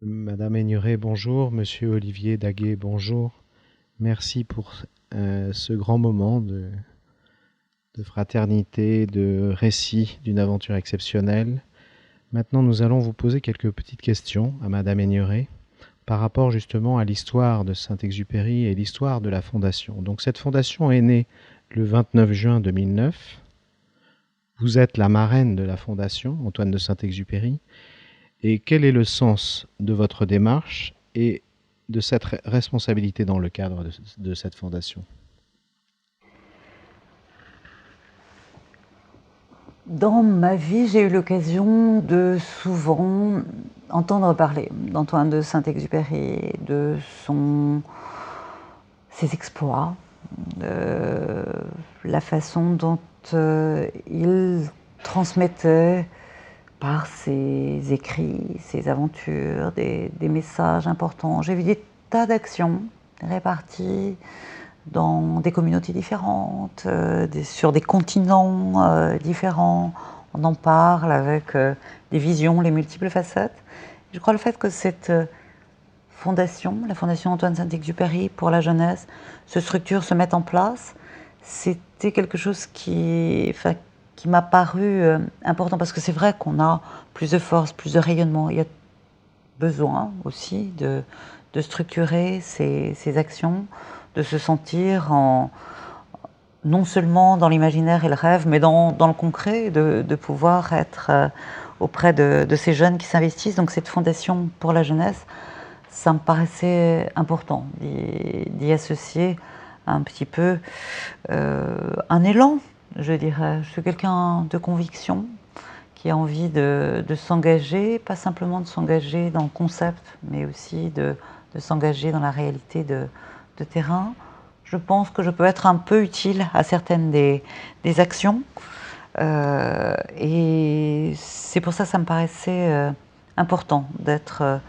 Madame Aigneret, bonjour. Monsieur Olivier Daguet, bonjour. Merci pour ce grand moment de fraternité, de récit d'une aventure exceptionnelle. Maintenant, nous allons vous poser quelques petites questions à Madame Aigneret par rapport justement à l'histoire de Saint-Exupéry et l'histoire de la Fondation. Donc cette fondation est née le 29 juin 2009. Vous êtes la marraine de la Fondation, Antoine de Saint-Exupéry. Et quel est le sens de votre démarche et de cette responsabilité dans le cadre de cette fondation? Dans ma vie, j'ai eu l'occasion de souvent entendre parler d'Antoine de Saint-Exupéry, de ses exploits, de la façon dont il transmettait par ses écrits, ses aventures, des messages importants. J'ai vu des tas d'actions réparties dans des communautés différentes, sur des continents différents. On en parle avec des visions, les multiples facettes. Je crois le fait que cette fondation, la Fondation Antoine Saint-Exupéry pour la jeunesse, se structure, se mette en place, c'était quelque chose qui m'a paru important, parce que c'est vrai qu'on a plus de force, plus de rayonnement. Il y a besoin aussi de structurer ces actions, de se sentir non seulement dans l'imaginaire et le rêve, mais dans le concret, de pouvoir être auprès de ces jeunes qui s'investissent. Donc cette fondation pour la jeunesse, ça me paraissait important d'y associer un petit peu un élan, je dirais. Je suis quelqu'un de conviction, qui a envie de s'engager, pas simplement de s'engager dans le concept, mais aussi de s'engager dans la réalité de terrain. Je pense que je peux être un peu utile à certaines des actions. Et c'est pour ça que ça me paraissait important d'être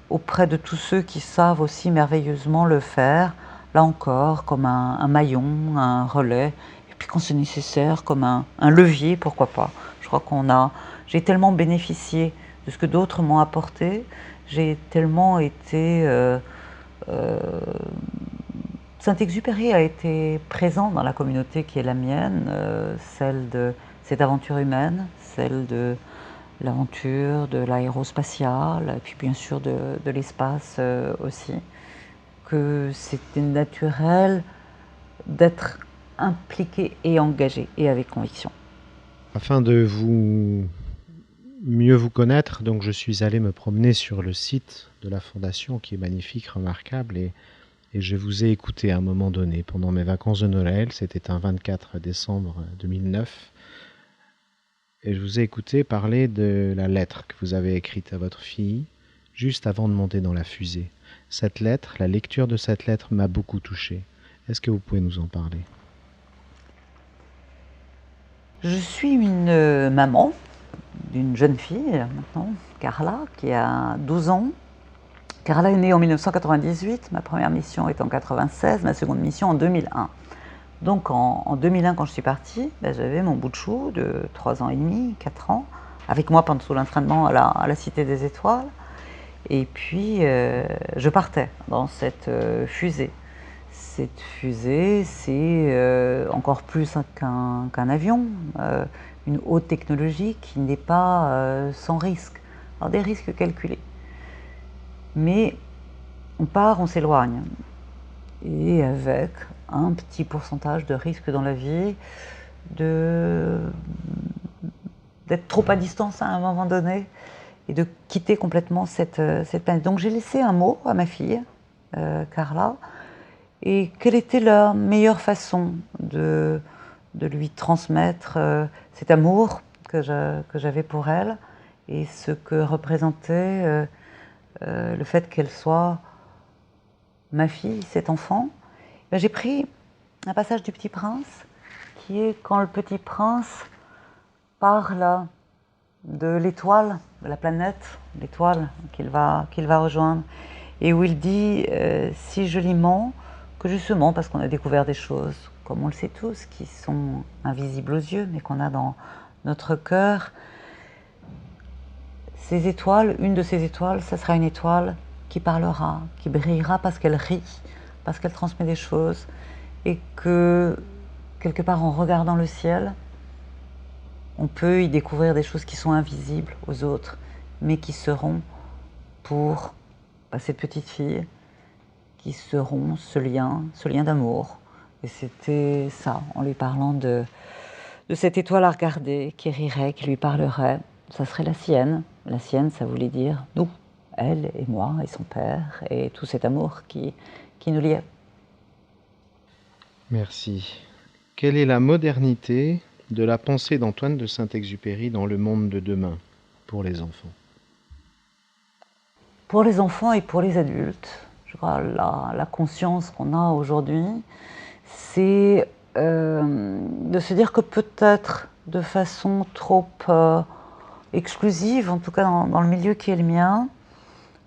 auprès de tous ceux qui savent aussi merveilleusement le faire, là encore, comme un maillon, un relais, et puis quand c'est nécessaire, comme un levier, pourquoi pas. Je crois j'ai tellement bénéficié de ce que d'autres m'ont apporté, j'ai tellement été... Saint-Exupéry a été présent dans la communauté qui est la mienne, celle de cette aventure humaine, celle de l'aventure de l'aérospatiale, et puis bien sûr de l'espace aussi, que c'était naturel d'être impliqué et engagé, et avec conviction. Afin de mieux vous connaître, donc je suis allé me promener sur le site de la Fondation qui est magnifique, remarquable, et je vous ai écouté à un moment donné pendant mes vacances de Noël, c'était un 24 décembre 2009, et je vous ai écouté parler de la lettre que vous avez écrite à votre fille juste avant de monter dans la fusée. Cette lettre, la lecture de cette lettre m'a beaucoup touché. Est-ce que vous pouvez nous en parler? Je suis une maman d'une jeune fille maintenant, Carla, qui a 12 ans. Carla est née en 1998, ma première mission est en 1996, ma seconde mission en 2001. Donc en 2001, quand je suis partie, j'avais mon bout de chou de 3 ans et demi, 4 ans, avec moi pendant tout l'entraînement à la Cité des Étoiles. Et puis je partais dans cette fusée. Cette fusée, c'est encore plus qu'un avion, une haute technologie qui n'est pas sans risque. Alors des risques calculés. Mais on part, on s'éloigne. Et avec un petit pourcentage de risque dans la vie, d'être trop à distance à un moment donné et de quitter complètement cette planète. Donc j'ai laissé un mot à ma fille, Carla, et quelle était la meilleure façon de lui transmettre cet amour que j'avais pour elle, et ce que représentait le fait qu'elle soit ma fille, cet enfant. J'ai pris un passage du Petit Prince, qui est quand le Petit Prince parle de l'étoile, de la planète, l'étoile qu'il va rejoindre, et où il dit si joliment que justement, parce qu'on a découvert des choses, comme on le sait tous, qui sont invisibles aux yeux, mais qu'on a dans notre cœur, Ces étoiles, une de ces étoiles, ça sera une étoile qui parlera, qui brillera parce qu'elle rit, parce qu'elle transmet des choses, et que, quelque part, en regardant le ciel, on peut y découvrir des choses qui sont invisibles aux autres, mais qui seront pour cette petite fille, qui seront ce lien d'amour. Et c'était ça, en lui parlant de cette étoile à regarder, qui rirait, qui lui parlerait. Ça serait la sienne. La sienne, ça voulait dire nous, elle et moi et son père, et tout cet amour qui nous liait. Merci. Quelle est la modernité de la pensée d'Antoine de Saint-Exupéry dans le monde de demain pour les enfants? Pour les enfants et pour les adultes, je crois la conscience qu'on a aujourd'hui, c'est de se dire que peut-être de façon trop exclusive, en tout cas dans le milieu qui est le mien,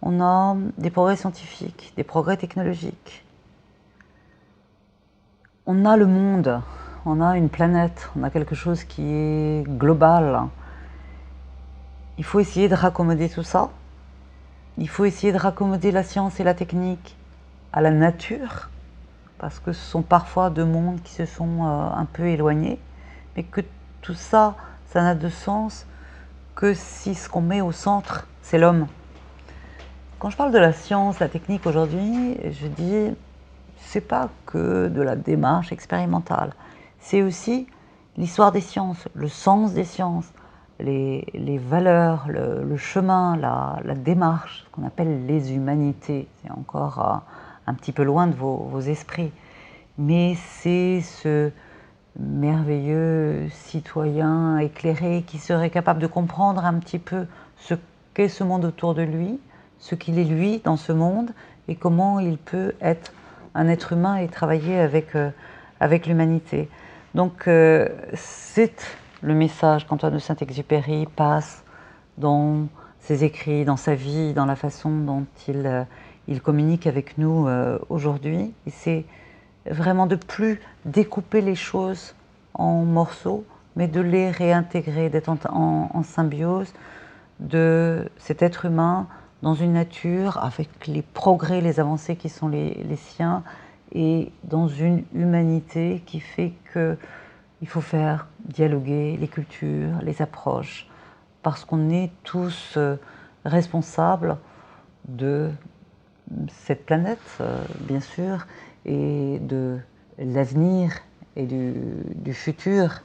on a des progrès scientifiques, des progrès technologiques. On a le monde, on a une planète, on a quelque chose qui est global. Il faut essayer de raccommoder tout ça. Il faut essayer de raccommoder la science et la technique à la nature, parce que ce sont parfois deux mondes qui se sont un peu éloignés, mais que tout ça, ça n'a de sens que si ce qu'on met au centre, c'est l'homme. Quand je parle de la science, la technique aujourd'hui, je dis, c'est pas que de la démarche expérimentale, c'est aussi l'histoire des sciences, le sens des sciences, les valeurs, le chemin, la démarche, ce qu'on appelle les humanités. C'est encore un petit peu loin de vos esprits, mais c'est ce merveilleux citoyen éclairé qui serait capable de comprendre un petit peu ce qu'est ce monde autour de lui, ce qu'il est lui dans ce monde, et comment il peut être un être humain et travailler avec l'humanité. Donc c'est le message qu'Antoine de Saint-Exupéry passe dans ses écrits, dans sa vie, dans la façon dont il communique avec nous aujourd'hui. Et c'est vraiment de plus découper les choses en morceaux, mais de les réintégrer, d'être en symbiose de cet être humain dans une nature avec les progrès, les avancées qui sont les siens, et dans une humanité qui fait qu'il faut faire dialoguer les cultures, les approches, parce qu'on est tous responsables de cette planète, bien sûr, et de l'avenir et du futur.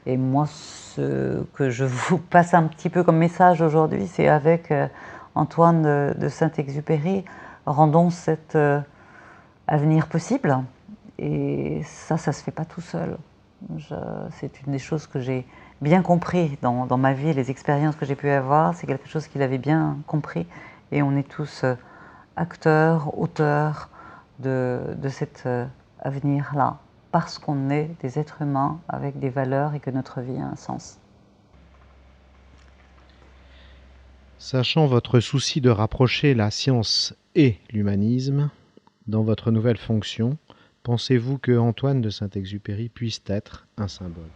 Et moi, ce que je vous passe un petit peu comme message aujourd'hui, c'est avec Antoine de Saint-Exupéry, rendons cet avenir possible. Et ça se fait pas tout seul. C'est une des choses que j'ai bien compris dans ma vie, les expériences que j'ai pu avoir, c'est quelque chose qu'il avait bien compris. Et on est tous acteurs, auteurs de cet avenir-là, parce qu'on est des êtres humains avec des valeurs et que notre vie a un sens. Sachant votre souci de rapprocher la science et l'humanisme, dans votre nouvelle fonction, pensez-vous que Antoine de Saint-Exupéry puisse être un symbole?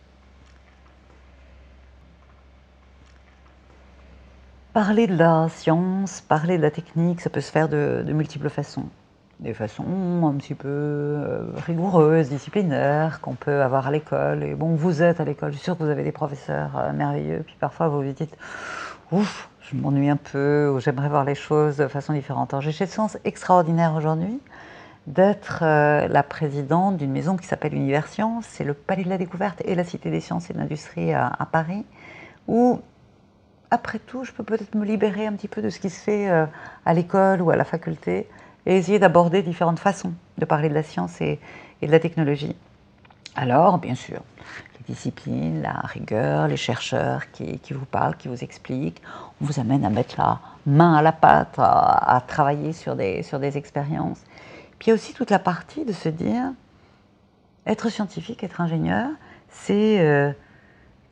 Parler de la science, parler de la technique, ça peut se faire de multiples façons. Des façons un petit peu rigoureuses, disciplinaires, qu'on peut avoir à l'école. Et bon, vous êtes à l'école, je suis sûre que vous avez des professeurs merveilleux, puis parfois vous vous dites « Ouf, je m'ennuie un peu » ou « J'aimerais voir les choses de façon différente ». Alors j'ai cette chance extraordinaire aujourd'hui d'être la présidente d'une maison qui s'appelle Univers Science, c'est le Palais de la Découverte et la Cité des Sciences et de l'Industrie à Paris, où après tout, je peux peut-être me libérer un petit peu de ce qui se fait à l'école ou à la faculté et essayer d'aborder différentes façons de parler de la science et de la technologie. Alors, bien sûr, les disciplines, la rigueur, les chercheurs qui vous parlent, qui vous expliquent, on vous amène à mettre la main à la pâte, à travailler sur des expériences. Puis il y a aussi toute la partie de se dire, être scientifique, être ingénieur, c'est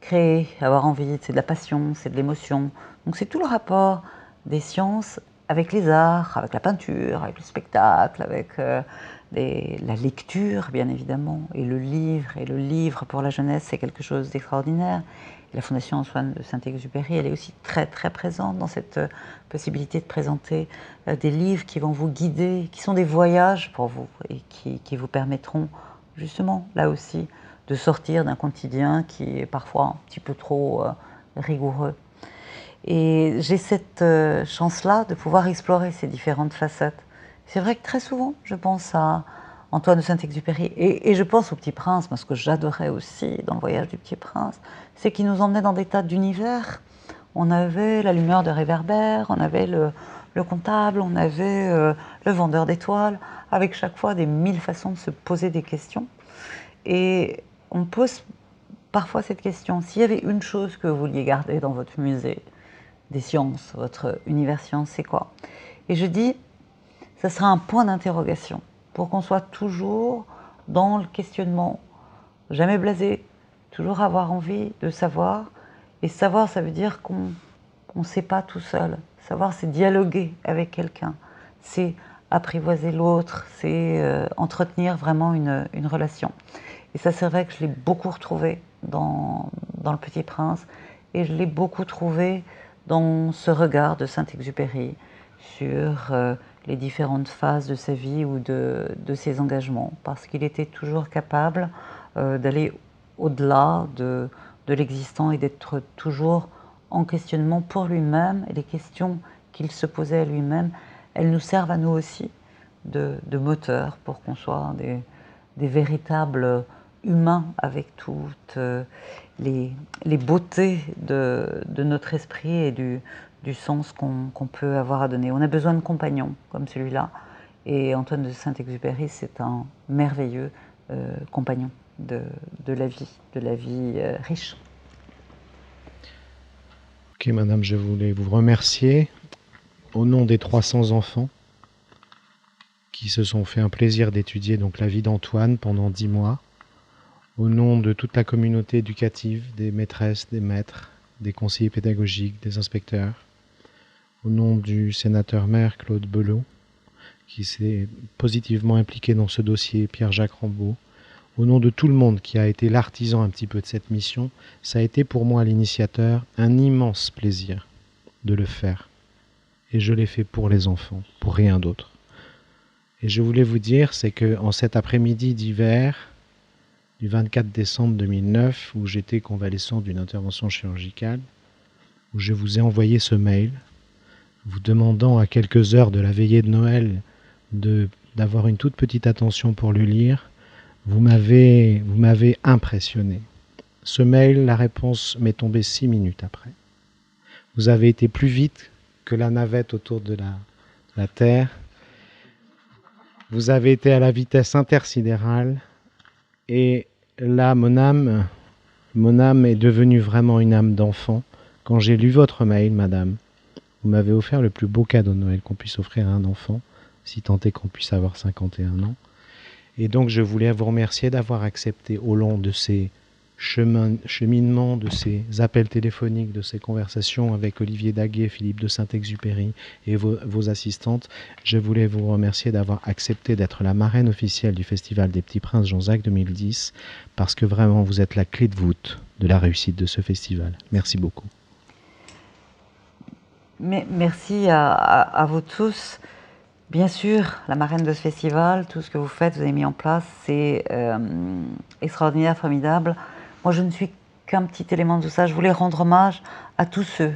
créer, avoir envie, c'est de la passion, c'est de l'émotion. Donc c'est tout le rapport des sciences avec les arts, avec la peinture, avec le spectacle, avec la lecture bien évidemment, et le livre pour la jeunesse c'est quelque chose d'extraordinaire. La Fondation Antoine de Saint-Exupéry, elle est aussi très très présente dans cette possibilité de présenter des livres qui vont vous guider, qui sont des voyages pour vous et qui vous permettront justement là aussi de sortir d'un quotidien qui est parfois un petit peu trop rigoureux. Et j'ai cette chance-là de pouvoir explorer ces différentes facettes. C'est vrai que très souvent, je pense à Antoine de Saint-Exupéry et je pense au Petit Prince, parce que j'adorais aussi dans le voyage du Petit Prince, c'est qu'il nous emmenait dans des tas d'univers. On avait la lumière de réverbère, on avait le comptable, on avait le vendeur d'étoiles, avec chaque fois des mille façons de se poser des questions. Et on pose parfois cette question, s'il y avait une chose que vous vouliez garder dans votre musée des sciences, votre univers science, c'est quoi? Et je dis, ça sera un point d'interrogation pour qu'on soit toujours dans le questionnement, jamais blasé, toujours avoir envie de savoir. Et savoir, ça veut dire qu'on ne sait pas tout seul. Savoir, c'est dialoguer avec quelqu'un, c'est apprivoiser l'autre, c'est entretenir vraiment une relation. Et ça, c'est vrai que je l'ai beaucoup retrouvé dans Le Petit Prince, et je l'ai beaucoup trouvé dans ce regard de Saint-Exupéry sur les différentes phases de sa vie ou de ses engagements, parce qu'il était toujours capable d'aller au-delà de l'existant et d'être toujours en questionnement pour lui-même. Et les questions qu'il se posait à lui-même, elles nous servent à nous aussi de moteur pour qu'on soit des véritables humains avec toutes les beautés de notre esprit et du sens qu'on peut avoir à donner. On a besoin de compagnons comme celui-là, et Antoine de Saint-Exupéry, c'est un merveilleux compagnon de la vie riche. Ok, madame, je voulais vous remercier au nom des 300 enfants qui se sont fait un plaisir d'étudier donc la vie d'Antoine pendant 10 mois, au nom de toute la communauté éducative, des maîtresses, des maîtres, des conseillers pédagogiques, des inspecteurs, au nom du sénateur-maire Claude Belot, qui s'est positivement impliqué dans ce dossier, Pierre-Jacques Rambaud, au nom de tout le monde qui a été l'artisan un petit peu de cette mission. Ça a été pour moi, l'initiateur, un immense plaisir de le faire. Et je l'ai fait pour les enfants, pour rien d'autre. Et je voulais vous dire, c'est qu'en cet après-midi d'hiver, du 24 décembre 2009, où j'étais convalescent d'une intervention chirurgicale, où je vous ai envoyé ce mail, vous demandant à quelques heures de la veillée de Noël d'avoir une toute petite attention pour le lire, vous m'avez impressionné. Ce mail, la réponse m'est tombée 6 minutes après. Vous avez été plus vite que la navette autour de la Terre. Vous avez été à la vitesse intersidérale. Et là, mon âme est devenue vraiment une âme d'enfant. Quand j'ai lu votre mail, madame, vous m'avez offert le plus beau cadeau de Noël qu'on puisse offrir à un enfant, si tant est qu'on puisse avoir 51 ans. Et donc, je voulais vous remercier d'avoir accepté au long de ces cheminements, de ces appels téléphoniques, de ces conversations avec Olivier Daguet, Philippe de Saint-Exupéry et vos assistantes. Je voulais vous remercier d'avoir accepté d'être la marraine officielle du Festival des Petits Princes Jean-Jacques 2010, parce que vraiment, vous êtes la clé de voûte de la réussite de ce festival. Merci beaucoup. Mais merci à vous tous. Bien sûr, la marraine de ce festival, tout ce que vous faites, vous avez mis en place, c'est extraordinaire, formidable. Moi, je ne suis qu'un petit élément de tout ça. Je voulais rendre hommage à tous ceux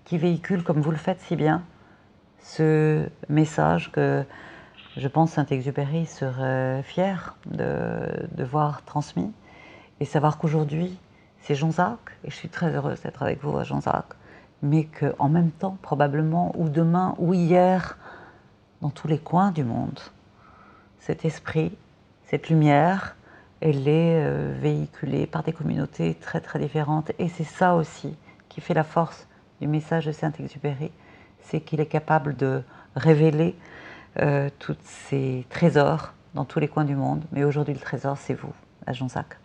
qui véhiculent, comme vous le faites si bien, ce message que je pense Saint-Exupéry serait fier de voir transmis, et savoir qu'aujourd'hui, c'est Jean-Jacques, et je suis très heureuse d'être avec vous à Jean-Jacques, mais qu'en même temps, probablement, ou demain, ou hier, dans tous les coins du monde, cet esprit, cette lumière, elle est véhiculée par des communautés très très différentes. Et c'est ça aussi qui fait la force du message de Saint-Exupéry, c'est qu'il est capable de révéler tous ces trésors dans tous les coins du monde. Mais aujourd'hui, le trésor, c'est vous, à Jean-Jacques.